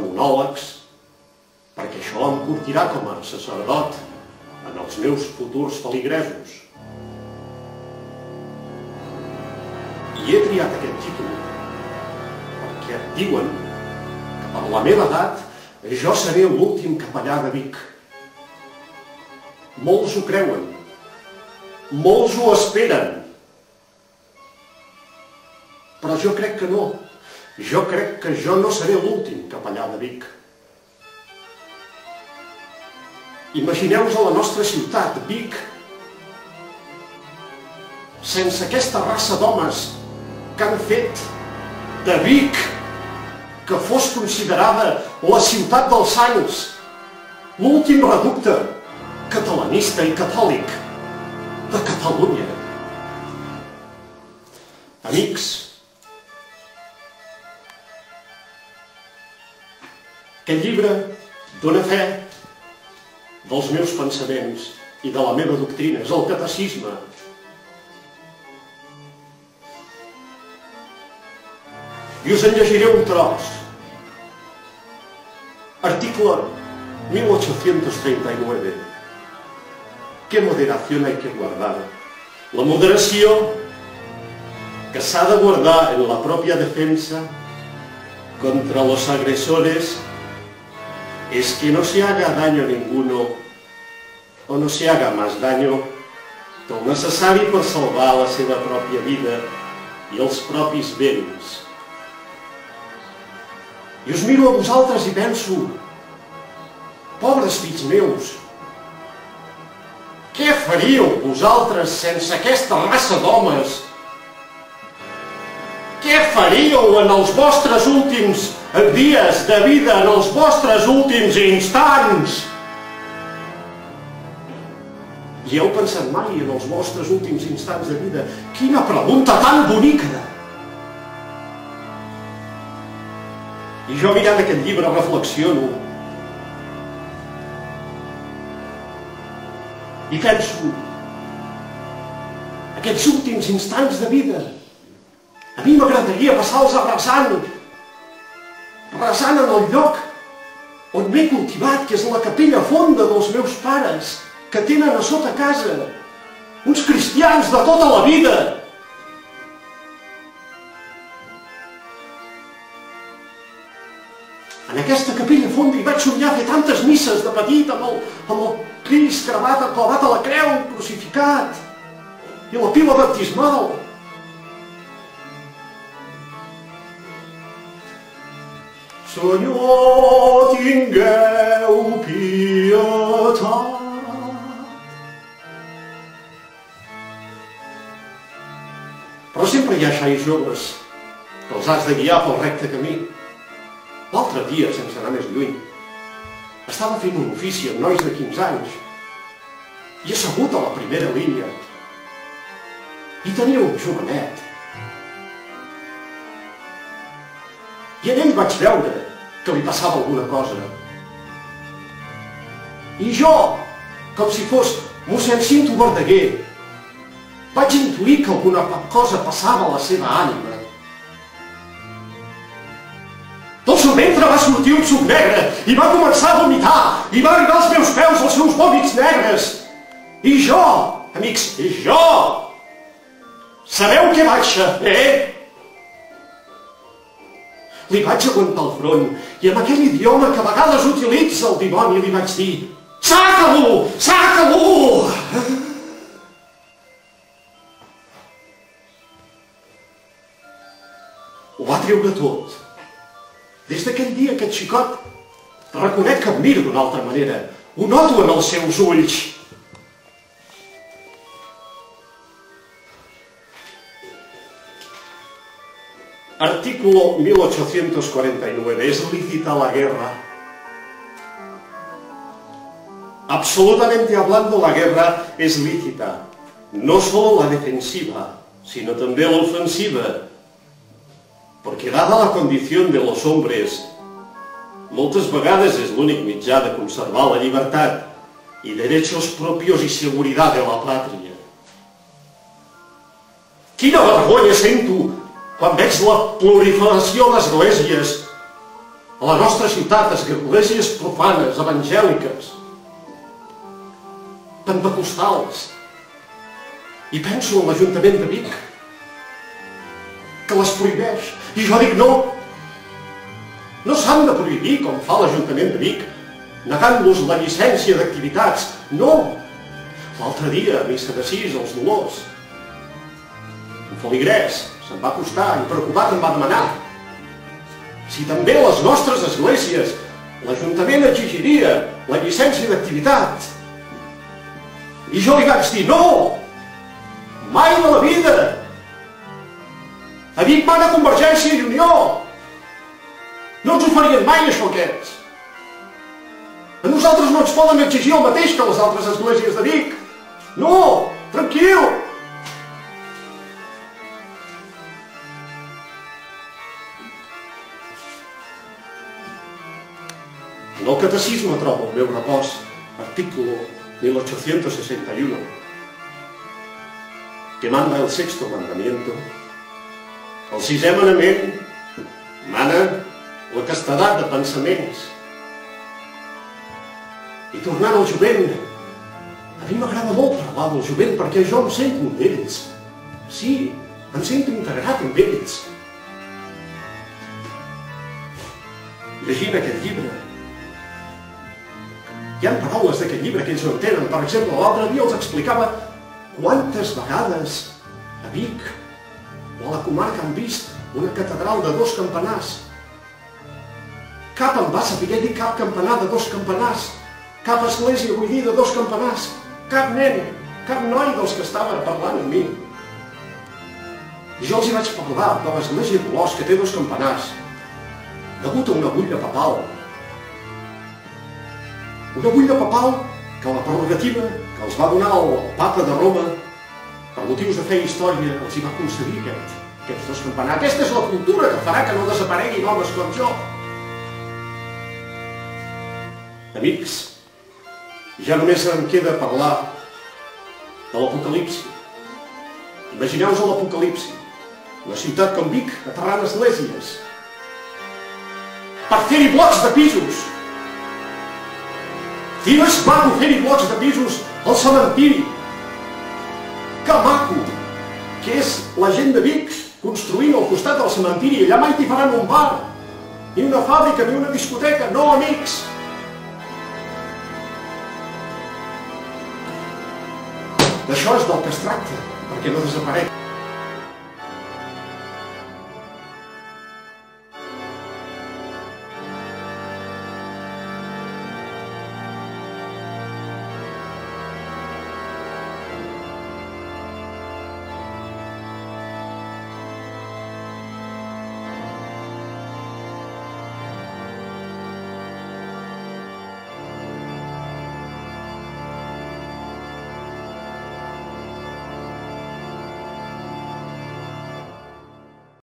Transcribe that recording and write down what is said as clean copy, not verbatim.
monòlegs, perquè això em curtirà com a sacerdot en els meus futurs feligresos. I he triat aquest títol perquè diuen que per la meva edat jo seré l'últim capellà de Vic. Molts ho creuen, molts ho esperen, però jo crec que no. Jo crec que jo no seré l'últim capellà de Vic. Imagineu-vos a la nostra ciutat, Vic, sense aquesta raça d'homes que han fet de Vic que fos considerada la ciutat dels sants, l'últim reducte catalanista i catòlic de Catalunya. Amics, aquest llibre dona fe dels meus pensaments i de la meva doctrina, és el catecisme. I us en llegiré un tros. Artículo 1839. ¿Qué moderación hay que guardar? La moderació que s'ha de guardar en la propia defensa contra los agresores es que no se haga daño ninguno o no se haga más daño del necessari per salvar la seva pròpia vida i els propis béns. I us miro a vosaltres i penso, pobres fills meus, què faríeu vosaltres sense aquesta raça d'homes? Què faríeu en els vostres últims dies de vida, en els vostres últims instants? I heu pensat mai en els vostres últims instants de vida? Quina pregunta tan bonica! I jo mirant aquest llibre reflexiono i penso, aquests últims instants de vida, a mi m'agradaria passar-los resant en el lloc on m'he cultivat, que és la capella fonda dels meus pares, que tenen a sota casa uns cristians de tota la vida. En aquesta capella fonda hi vaig somiar fer tantes misses de petit amb el Crist clavat a la creu, crucificat, i la pila baptismal. Senyor, tingueu pietat. Però sempre hi ha xais joves que els has de guiar pel recte camí. L'altre dia, sense anar més lluny, estava fent un ofici amb nois de 15 anys i assegut a la primera línia i tenia un jovenet. I en ell vaig veure que li passava alguna cosa. I jo, com si fos mossèn Cinto Verdaguer, vaig intuir que alguna cosa passava a la seva ànima. Del seu ventre va sortir un suc negre i va començar a vomitar i va arribar als meus peus els seus vòmits negres. I jo, amics, jo, sabeu què vaig fer? Li vaig aguantar el front i amb aquell idioma que a vegades utilitza el dimoni li vaig dir: saca-lo, saca-lo! Ho va treure tot. Des d'aquell dia, aquest xicot, reconec que em mira d'una altra manera. Ho noto en els seus ulls. Artículo 1849. ¿Es lícita la guerra? Absolutamente hablando, la guerra es lícita. No solo la defensiva, sino también la ofensiva. Porque dada la condición de los hombres, moltes vegades és l'únic mitjà de conservar la llibertat i derechos propios i seguretat de la pàtria. Quina vergonya sento quan veig la proliferació d'esglésies a la nostra ciutat, esglésies profanes, evangèliques, pentecostals, i penso en l'Ajuntament de Vic, que les prohibeix. I jo dic no. No s'han de prohibir, com fa l'Ajuntament de Vic, negant-los la llicència d'activitats. No. L'altre dia, a missa de 6, als Dolors, un feligrès se'n va acostar i preocupat em va demanar si també a les nostres esglésies l'Ajuntament exigiria la llicència d'activitat. I jo li vaig dir no, mai de la vida. A Vic mana Convergència i Unió. No ens oferien mai això aquests. A nosaltres no ens poden exigir el mateix que les altres esglésies de Vic. No, tranquil. En el catecisme trobo el meu repòs, artículo 1861, que manda el sexto mandamiento. El sisè manament mana la castedat de pensaments. I tornant al jovent, a mi m'agrada molt parlar del jovent perquè jo em sento amb ells. Sí, em sento integrat amb ells. Llegint aquest llibre, hi ha paraules d'aquest llibre que ells no entenen. Per exemple, l'altre dia els explicava quantes vegades a Vic o a la comarca han vist una catedral de 2 campanars. Cap em va saber dir cap campanar de 2 campanars. Cap església, vull dir, de 2 campanars. Cap nen, cap noi dels que estava parlant amb mi. I jo els hi vaig parlar de l'església d'Olors, que té 2 campanars, degut a una butlla papal. Una butlla papal que la prerrogativa que els va donar el papa de Roma per motius de fe i història els hi va concedir aquests 2 campanars. Aquesta és la cultura que farà que no desapareguin homes com jo. Amics, ja només em queda parlar de l'Apocalipsi. Imagineu-vos l'Apocalipsi, una ciutat com Vic aterrant esglésies per fer-hi blocs de pisos. I no és maco fer-hi blocs de pisos al cementiri. Que maco que és la gent de Vic construint al costat del cementiri. Allà mai t'hi faran un bar, ni una fàbrica, ni una discoteca. No, amics. D'això és del que es tracta, perquè no desaparegui.